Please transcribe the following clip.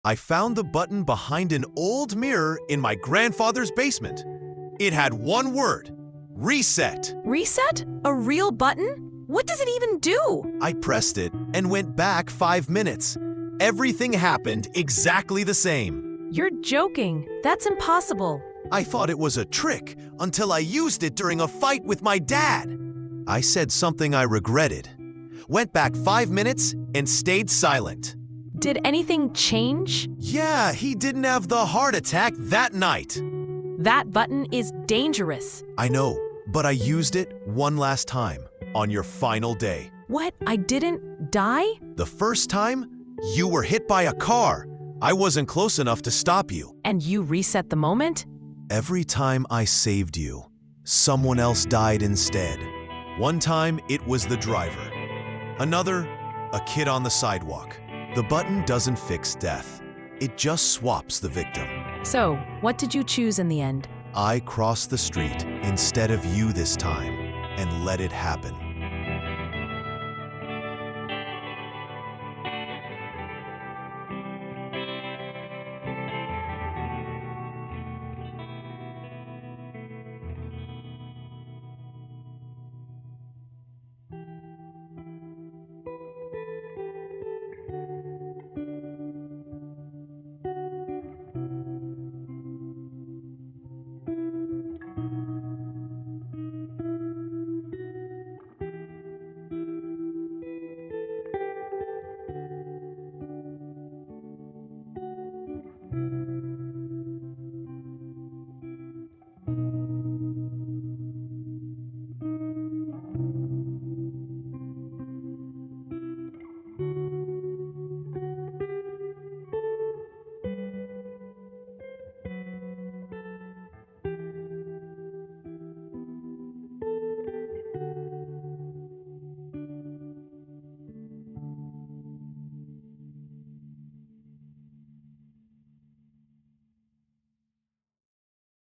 I found the button behind an old mirror in my grandfather's basement. It had one word: reset. Reset? A real button? What does it even do? I pressed it and went back 5 minutes. Everything happened exactly the same. You're joking. That's impossible. I thought it was a trick until I used it during a fight with my dad. I said something I regretted, went back 5 minutes, and stayed silent. Did anything change? Yeah, he didn't have the heart attack that night. That button is dangerous. I know, but I used it one last time on your final day. What? I didn't die? The first time, you were hit by a car. I wasn't close enough to stop you. And you reset the moment? Every time I saved you, someone else died instead. One time, it was the driver. Another, a kid on the sidewalk. The button doesn't fix death. It just swaps the victim. So, what did you choose in the end? I crossed the street instead of you this time and let it happen.